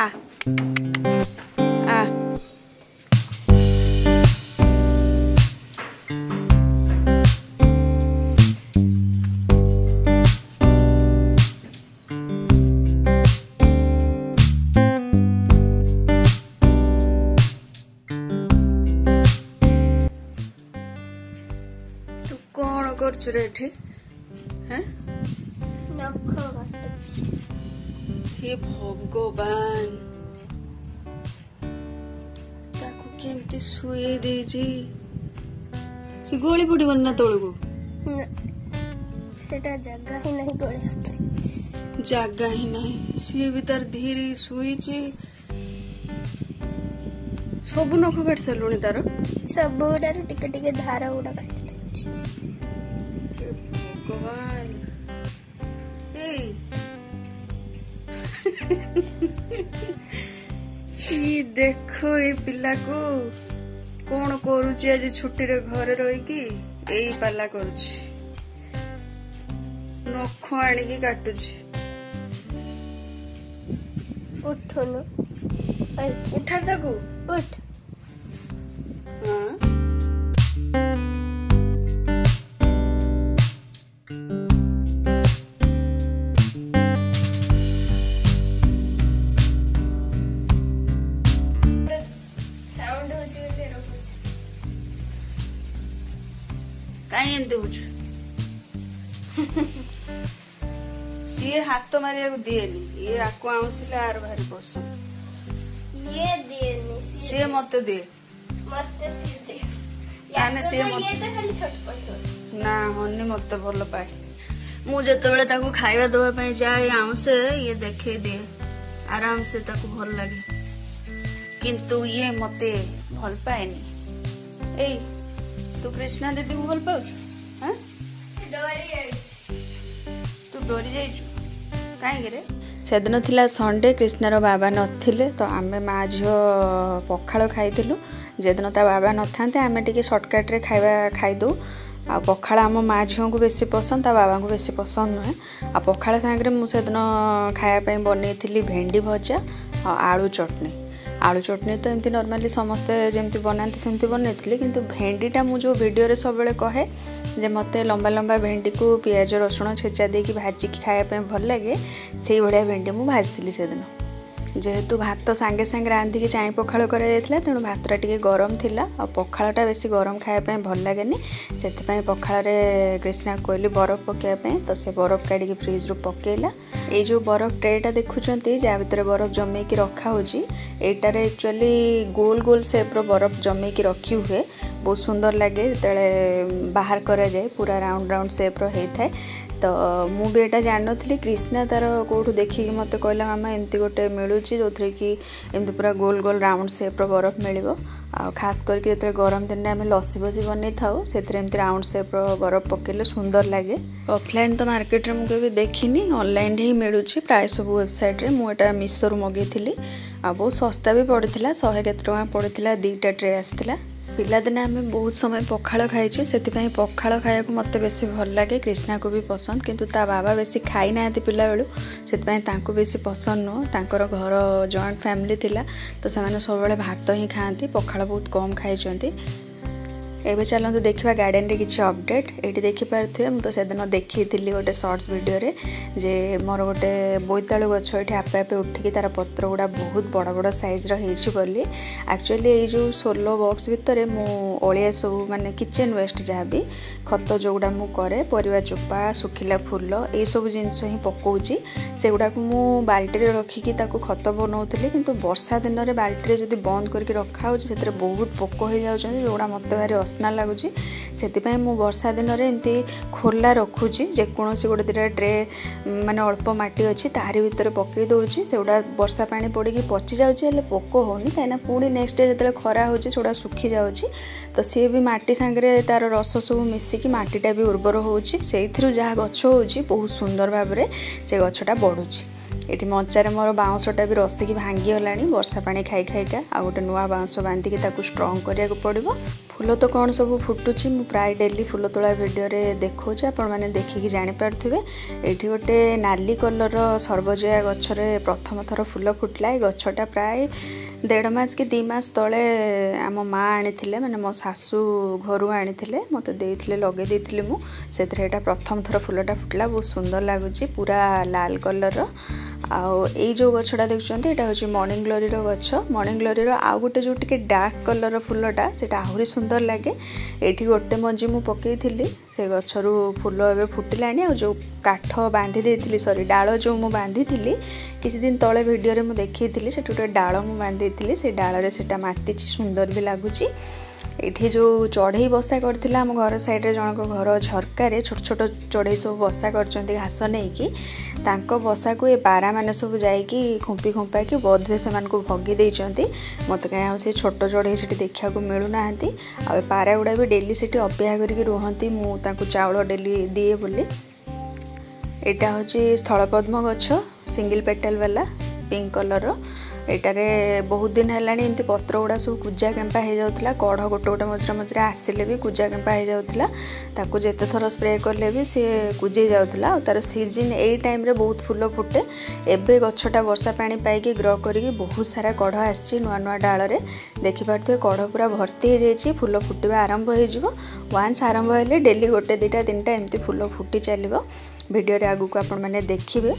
आ तू कौन कर रे हैं हे भगवान ताको केमती सुई देजी सी गोली पड़बन ना तळको सेटा जगह ही नहीं गोली जगह ही नहीं सी भीतर धीरे सुईची सब नख काट सारूनी तार सब गुडार टिके टिके धारा गुडा काट भगवान ये देखो ये पिला को कौन करुची आज छुट्टी रे घरे रही कि यही पाला करुची नख आनिकी काटुची उठनु उठा ताकू उठ हाँ कहीं सी हाथ मारिया दिएनी ये आपको आउसिले आर भारी पसंद ये दिएनी सी मत दे मते सी दे याने सी मत ये तो खाली छोट पसंद ना हन्नी मत भल पाए मु जेतेबेले ताको खाइबा दबा पई जाए आउसे ये देखे दे आराम से ताको भल लागे किंतु ये मते भल पाएनी ए तू कृष्णा दीदी को भल पाऊ हां तू डरी जाइछु काहे रे सेदिन थिला संडे कृष्णार बाबा नथिले तो आमे मा झियो पखाळ खाइथिलु जेदिन ता बाबा नथांते आमे टिके शॉर्टकट रे खाइबा खाइ दो आ पखाळ आम मा झियो को बेसी पसंद ता बाबा को बेसी पसंद नहे आ पखाळ सांगरे मु सेदिन खाया पई बनेइथिली भेंडी भजा आ आलू चटनी आलू चटनी तो एमती नॉर्मली समस्ते जमती बनाते सेमती बनई किंतु भेंडीटा मु जो वीडियो रे सब बेले कहे जे मते लंबा लंबा भेंडी को पियाज रसुण छेचा देकी भाजिकी खाया भल लगे से भाया भेंडी मु भाजी से दिन जेहेतु भात सांगे सांगे रांधिकी चाई पखाळ करा जायतिला तेणु भातटा टिके गरम थिला आ पखाळटा बेसी गरम खाया भल लगेनी से पखाळ रे कृष्णा कहली बरफ पकाया तो से बरफ काढ़ी फ्रिज रू पकेला ये जो बरफ ट्रेटा देखुंटे जहाँ भितर बरफ जमेकी रखा होची एटारे एक्चुअली गोल गोल शेप रो बरफ जमेकी रखी हुए बहुत सुंदर लगे जो बाहर करा जाए पूरा राउंड राउंड शेप रो होता है तो मु भी एटा जान नथली कृष्णा तार कोठू देखिक मते कहला मामा एमती गोटे मिलूची जो थरे कि एमती पूरा गोल गोल राउंड शेप रो बरफ मिलिबो आ खास करके जेतरे गरम दिन आमे लस्सी बसी बनै थाउ सेतरे एमती राउंड शेप रो बरफ पकेले सुंदर लागे ऑफलाइन तो मार्केट रे मु केबे देखिनी ऑनलाइन ही मिलूची प्राय सब वेबसाइट रे मु एटा मिशो रो मगेथिली आ बहुत सस्ता भी पड़िथिला 100 केते टका पड़िथिला दीटा ट्रे आस्थिला पिलादिने आम बहुत समय पखाळ खाइछु सेतिपई पखाळ खाइବାକୁ मते बेसी भल लागे कृष्णा को भी पसंद किंतु ता बाबा बेसी खाई नांती पिला बेलु सेतिपई तांको बेसी पसंद नो तांकर घर जॉइंट फैमिली थिला तो सेमाने सब बेले भात ही खाती पखाळ बहुत कम खाइछंती एबे चलते देखा गार्डन रे किसी अपडेट ये देखिपे मुझे सेदिन देखी गोटे शॉर्ट्स वीडियो रे जे मोर गोटे बोईतालु गछ ये आपे आपे उठिकी तार पत्र गुड़ा बहुत बड़ बड़ साइज रही एक्चुअली ये जो सोलो बॉक्स भितर मु अलिया सब माने किचन वेस्ट जहाँ भी खत जो गुड़ा मु करे परिवा चोपा सुखिला फूल ये सब जिनस ही पकाउची से गुड़ा को मु बाल्टी रे रखिकी ताको खत बनाउतली किंतु वर्षा दिन रे बाल्टी रे जदी बंद करके रखा होची सेतरे बहुत पोक हो जाउछन जोड़ा मते भारी असना लगुची सेतिपई मु वर्षा दिन रे एंती खोला रखुची जे कोनोसी गोटे दिरा ट्रे माने अल्प माटी अछि तारी भितर पकई दोउची सेउडा वर्षा पानी पड़ी पची जाउची हेले पोक होनी काइना पुणी नेक्स्ट डे जतले खरा होची सेउडा सुखी जाउची तो सी भी माटी सांगरे तार रस सब मिसिकी माटीटा भी उर्वर होउची सेइथिरु जहा गछ होउची बहुत सुंदर भाबरे से गछटा बढ़ुची ये मंचार मोर बाउंसटा भी रसिक भांगीगला वर्षा पानी खाई खाईका आ गोटे नुआ बाउंस बांधिकी स्ट्रंग करा पड़ो। फूल तो कौन सब फुटुची मु प्राय डेली फूल तोड़ा वीडियो रे देखौचे आपण माने देखिकी जानि पारथिबे। एठी गोटे नाली कलर सर्वजया गछरे प्रथम थर फूल फुटला। ए गछटा प्राय 1.5 मास कि 2 मास तले आम माँ आनी माने मो सासू घर आनी मत देइथिले लगे देइथिले मु सेथरे एटा प्रथम थर फूलटा फुटला। बहुत सुंदर लगुच पूरा लाल कलर। आउ ए जो गछटा देखुचंती एटा होची मॉर्निंग ग्लोरी रो गछ। मॉर्निंग ग्लोरी रो आ गोटे जो टिके डार्क कलर फूलटा सेटा आहुरी सुंदर लागे। एठी गोटे मंजी मु पकेइथिली से गछरु फूल एबे फुटिलानी। आ जो काठ बांधी देइथिली सॉरी डाळ जो मु बांधीथिली किछि दिन तळे वीडियो रे मु देखैथिली सेठी गोटे डाळ मु बांधीथिली से डाळ रे सेटा मातिची सुंदर भी लागुची। एठी जो चढ़ई बसा करथिला हम घर साइड रे जनक घर झरका रे छोट छोट चढ़ई सब बसा करचंती घास नै कि तांको बसा को ए पारा माने सब जाई कि खुंपी खुंपा कि बोधवे से मान को भगी देइचंती। मते काय से छोट चढ़ई सेठी देखिया को मिलु नाहंती। आ पारा गुडा भी डेली सेठी अपेक्षा करिक रहंती मु तांको चावल डेली दिए बोली। एटा होची स्थलपद्म गछ सिंगल पेटल वाला पिंक कलर। एटारे बहुत दिन हेलानी एमती पत्र गुड़ा सब कुजा केम्पा हो जाउतला। कढ़ गोटे गोटे मझे मझे आसिले भी कुजा केम्पा हो जाउतला। ताकू जेते थर स्प्रे करले भी सी कुजे जाउतला। तार सीजन ए टाइम रे बहुत फूल फुटे। एबे गछटा वर्षा पानी पाइकी ग्रो करिकी बहुत सारा कढ़ आछि नुआ नुआ डाल रे देखि पारथे कढ़ पूरा भर्ती हो जाइछि। फूल फुटिबा आरंभ हो जिवो। वान्स आरंभ हेले डेली गोटे 2टा 3टा एमती फूल फुटी चलिबो। वीडियो रे आगु को आपण माने देखिबे।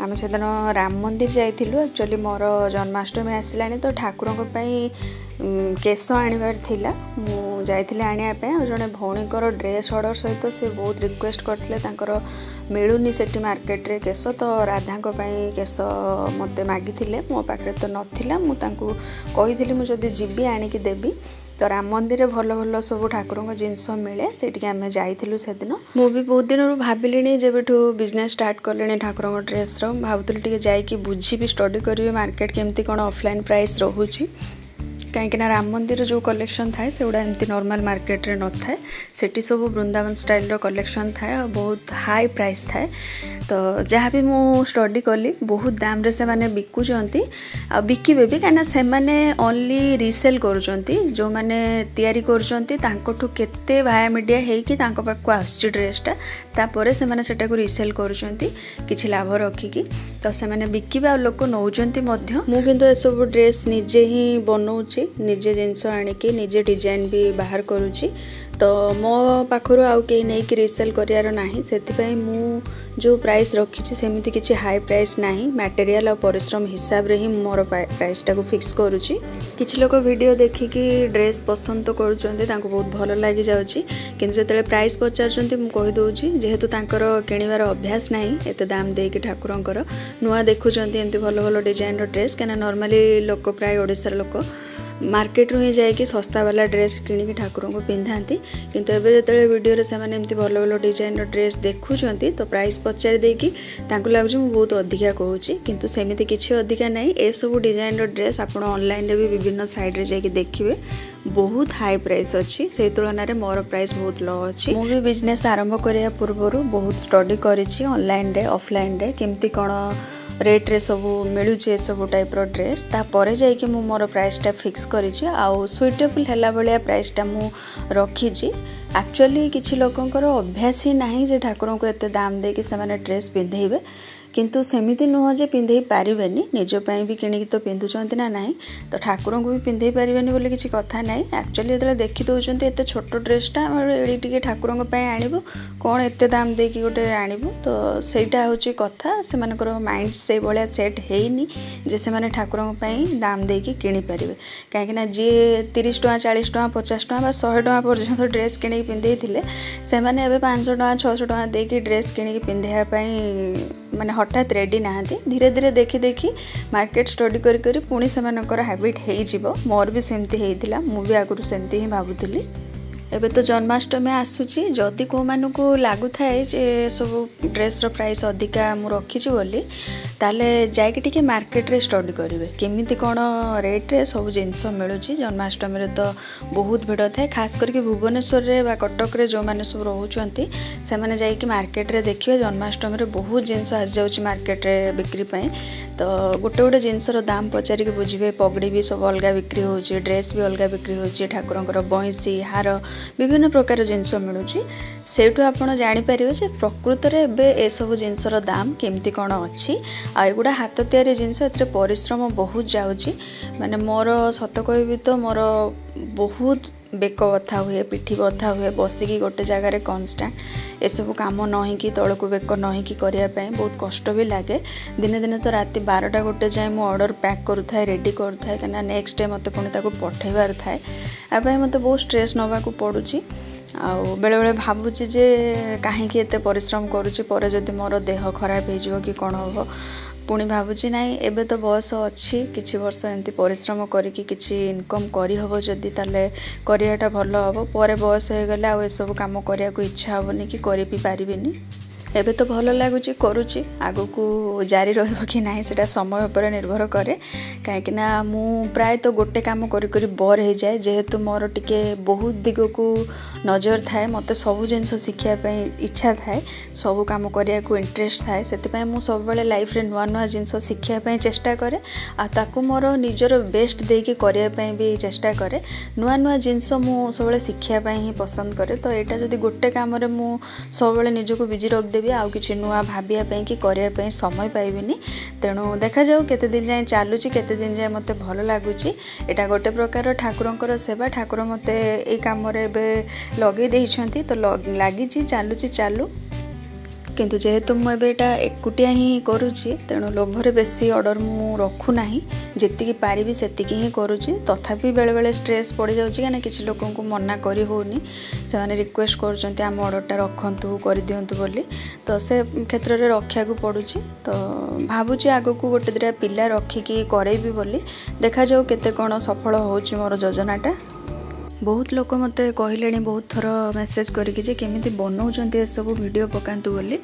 आम से दिन राम मंदिर जाइलु। एक्चुअली मोर जन्माष्टमी आसलानी तो ठाकुरों केश आनबार थिला मु जाइथिले आनिया पे। जने भौणीकर ड्रेस ऑर्डर सहित से बहुत रिक्वेस्ट करथिले मिलूनी सेठी मार्केट रे केश तो राधा केश मते मागिथिले मो पाखरे तो नथिला। मु तांको कहिथिली मु जदी जिबी आनिकी देबी। तो राम मंदिर भल भल सब ठाकुरों जिनस मिले से आम जाइलु से दिन। मु भी बहुत दिन भाविली जेबेठू बिजनेस स्टार्ट कले ठाकुरों ड्रेस भावुली टे जाइए बुझी भी स्टडी करी मार्केट केमती कौन ऑफलाइन प्राइस रोचे। कहीं राम मंदिर जो कलेक्शन थाए से गुड़ा एमती नॉर्मल मार्केट रे न थाए। सेठी सब वृंदावन स्टाइल रो कलेक्शन थाए और बहुत हाई प्राइस थाए। तो जहाँ भी मु स्टडी कली बहुत दाम रे से माने बिकुचंती आ बिकिबे भी काना से माने ओनली रीसेल करूचंती। जो माने तयारी करूचंती तांकोठु केते भाया मीडिया हेई कि तांको पाखु आसी ड्रेसटा तापरे से माने सेटा को रीसेल करूचंती किछि लाभ रखिकी। तो से माने बिकिबे आ लोक नौचंती मध्य। मु किंतु ए सब ड्रेस निजे ही बनौची निजे जिनस आनिकी निजे डिजाइन भी बाहर करूची। तो मो पाखरु आउ के नहीं कि रीसेल करियार नाही। सेतिपई मु जो प्राइस रखी सेमती किसी हाई प्राइस नाही। मटेरियल और परिश्रम हिसाब रे ही मोर प्राइस टाको फिक्स करूची। किछि लोक वीडियो देखिकी ड्रेस पसंद तो करूचंती तांको बहुत भल लागि जाउची किंतु जेतेले प्राइस पचारचंती मु कहि दोउची जेहेतु तांकर किनिवार अभ्यास नाही एते दाम देकी ठाकुरंकर नुआ देखुचंती एमती भल भल डिजाइन रो ड्रेस केना नॉर्मली लोक प्राय ओडिसार लोक मार्केट रू ही जाइए सस्ता वाला ड्रेस किणिकी ठाकुर को पिंधाती किंतु एबे जो वीडियो रे से एमती भल भल डिजाइन ड्रेस देखुंत तो प्राइस पचारि देकी लगुच मुझे बहुत अधिका कहूँ किंतु सेमती किसी अधिका ना ए सब डिजाइन ड्रेस आप ऑनलाइन रे भी विभिन्न साइड रे जाइए देखिए बहुत हाई प्राइस अच्छी से तुलन में मोर प्राइस बहुत लो अच्छी। मुझे भी बिजनेस आरंभ करने पूर्व बहुत स्टडी करी ऑनलाइन रे ऑफलाइन रे केमती कौन रेट रे सब मिलूचे सब टाइप रो ड्रेस तापर जाइए मु मोर प्राइसटा फिक्स करिछि आउ सुइटेबल हैला भलिया प्राइसटा मु रखिछि। एक्चुअली किछि लोकंकर अभ्यास ही नाही जे ठाकुरों को एते दाम दे कि से माने ड्रेस पिंधेइबे किंतु सेमिति नुह जे पिंधे पारिबेनी निज पई भी किणिक तो पिंधुचंती ना नाही तो ठाकुरों को भी पिंधे पारिबेनी बोले किछि कथा नाही। एक्चुअली जेतले देखि दोचंती एते छोटो ड्रेसटा एडी टिके ठाकुरों को पई आनिबो कोन एते दाम दे कि गोटे आनिबो तो सेटा होची कथा से मानकर माइंड से भलिया सेट हेइनी जे से माने ठाकुरों को पई दाम दे कि किनि पारिबे काहे ना जे 30 टका 40 टका 50 टका बा 100 टका पर्यंत ड्रेस किनि पिंधे थिले से माने एबे 500 टका 600 टका दे कि ड्रेस किनि पिंधेया पई माने हठात रेडी नहांती धीरे धीरे देखी देखी मार्केट स्टडी करी करी पुणी से हैबिट हो मोर भी सेमती होइतिला मु भी आगु सेमती ही भाबुतिली एबे तो जन्माष्टमी आसूची जदि को मानू लगु थाए जे सब ड्रेस प्राइस अधिका मु रखी बोली ताले जाके टिके मार्केट रे स्टडी करेंगे केमिति कौन रेट रे सब जिनस मिलूँ। जन्माष्टमी रे तो बहुत भिड़ थाए खास करके भुवनेश्वर रे बा कटक रे जो मैंने सब रोचंती से माने जाइए मार्केट रे देखिए जन्माष्टमी रे बहुत जिनस आसी जाउची मार्केट रे बिक्री पाई। तो गोटे गोटे जिनसर दाम पचारिक बुझे पगड़ी भी सब अलग बिक्री होची ड्रेस भी अलग बिक्री होची ठाकुरंकर बंसी हार विभिन्न प्रकार जिनस मिलूँ। सेठू आपड़ जापर जे प्रकृत में ए सब जिनसर दाम केमती कौन अच्छी आ एगुड़ा हाथ तैयारी जिनस ए परिश्रम बहुत जाऊँगी माने मोर सत कहबी तो मोर बहुत बेक बथा हुए पिठी बथा हुए बसिकी गोटे जगार कन्स्टाट एसबू कम नहींकि तौक बेक नहींकि करने बहुत कष्ट भी लगे। दिने दिने तो राति 12टा गोटे जाए मु ऑर्डर पैक करूए रेडी करूए कहीं नेक्स्ट डे मत पुणी पठेबार थाए आपाई मत बहुत स्ट्रेस नवाक पड़ुची। आउ बेले बेले भावुची जे कहीं एते परिश्रम करुच्ची पर जदि मोर देह खराब हो कि कौन हम पुणी भावुची नाई एबे तो बयस अच्छी किछि वर्ष एमती परिश्रम करिकी किछि इनकम करी हबो जदि ताले करियाटा भल हबो पर बयस हो गले आ सब काम करिया को इच्छा हबनी कि करि भी पारिबिनी। एबे तो भल लगुच करुच्ची आगो को जारी रहिबो कि नाही सेटा समय पर निर्भर करे कहीं मु प्राय तो गोटे काम करी बोर हो जाए जेहेतु मोर टिके बहुत दिग को नजर थाए मत सब जिनस शिखा इच्छा थाए सब काम करिया को इंटरेस्ट थाए से मु सब लाइफ रे नुआ नुआ जिनस शिखा चेष्टा करे आ ताकू मोर निजर बेस्ट देकी करिया भी चेष्टा करे नुआ नुआ जिनस मु सब शिखा ही पसंद करे। तो यहाँ जदि गोटे काम रे मु सब निजको बिजी रख आउ किछि नुआ भाबिया कि करने समय पाइबिनी तेणु देखा जाऊ केते दिन जाए चलुची केते दिन जाए मते भल लगुची। एटा गोटे प्रकार ठाकुरंकर सेवा ठाकुर मते ए काम रे बे लगे देइछंती तो लागी चलुची चालू किंतु जेहेतु मुझे एकुटिया ही करुच्ची तेणु लोभरे बेसी ऑर्डर मु रखु नाही जेतिकी पारिबी सेतिकी ही करुच्ची। तथापि बेले बेले स्ट्रेस पड़ जाउची काना किछि लोकन को मना करी होनी से माने रिक्वेस्ट करछंती आम ऑर्डरटा रखंतु कर दियंतु बोली तो से क्षेत्र रे रखिया को पड़ुची। तो भाबुची आगो को गोटे दिरा पिला रखिकी करेबी बोली देखा जाऊ केते कोन सफल होउची मोर योजनाटा। बहुत लोक मत कहले बहुत थर मेसेज करके जे केमिति बनाउछंती ए सब वीडियो पकांतु बोली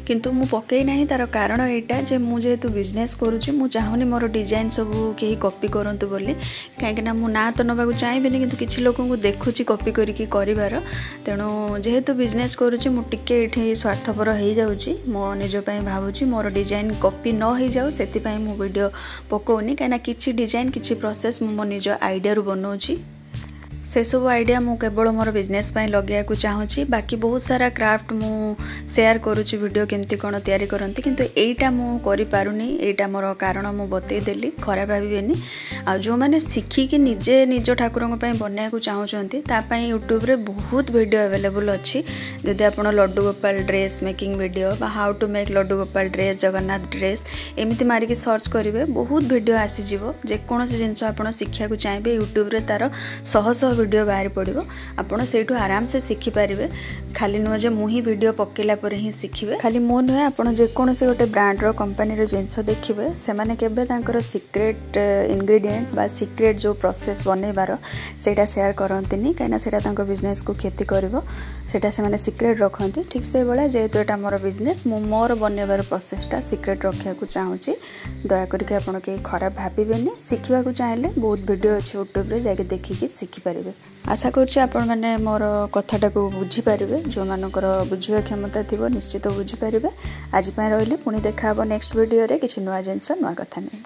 किंतु मु पकई नाही तार कारण एटा जे मु जेहेतु बिजनेस करूची मु चाहूनी मोर डिजाइन सब केही कॉपी करंतु बोली काहेकि ना मु ना तो नबाकू चाहेबिनी किंतु किछि लोकन को देखुची कॉपी करिकी करिवार तेणु जेहेतु बिजनेस करूची मु टिके एठी स्वार्थपर हो जाउची मो निज पई भाबुची मोर डिजाइन कॉपी न हो जाउ सेति पई मु वीडियो पकोनी काहेना किछि डिजाइन किछि प्रोसेस मु मो निज आइडिया रु बनाउची से सब आइडिया मु केवल मोर बिजनेस पाई लगे को चाहूँगी बाकी बहुत सारा क्राफ्ट मु शेयर करुच्ची वीडियो केमती कौन तैयारी करती किंतु एटा मु करि पारुनी एटा मोर कारण मु बतईदेली खराब भाविबेनी। आ जो मैंने शिखिकी निजे निज ठाकुर बनया को चाहूँगी तापाई यूट्यूब रे बहुत वीडियो अवेलेबल अच्छी जदि आप Laddu Gopal dress making video बा how to make Laddu Gopal dress Jagannath dress एमती मारिकी सर्च करेंगे बहुत वीडियो आसीज जेकोसी जिनस आप शिक्षा को चाहिए यूट्यूब रे तार शह शह वीडियो बाहर पड़ो आपड़ से आराम से शिखिपारे खाली नुह जे मुही वीडियो पकेला पर ही शिखे खाली मु नुहे आप जेकोसी गोटे ब्रांडर कंपनी जिनस देखिए से केवे सिक्रेट इनग्रेडिएंट बा सिक्रेट जो प्रोसेस बनइबार सेटा शेयर करंतिनी कहीं सेटा बिजनेस को क्षति करिवो सेटा से सिक्रेट रखती ठीक से भाया जेहेतु एटा मोर बिजनेस मु मोर बनइबार प्रोसेसटा सिक्रेट रखा चाहूँगी दया करके आपड़ कहीं खराब भावेनि शिखा चाहिए बहुत वीडियो अच्छे यूट्यूब रे जाके देखिकी शिखिपारे। आशा करें मोर कथाटा को बुझीपारे जो मानकर बुझा क्षमता थी निश्चित बुझीपारे। आज रही पुणी देखा नेक्स्ट वीडियो रे किसी नुआ जिनस नुआ कथा नहीं।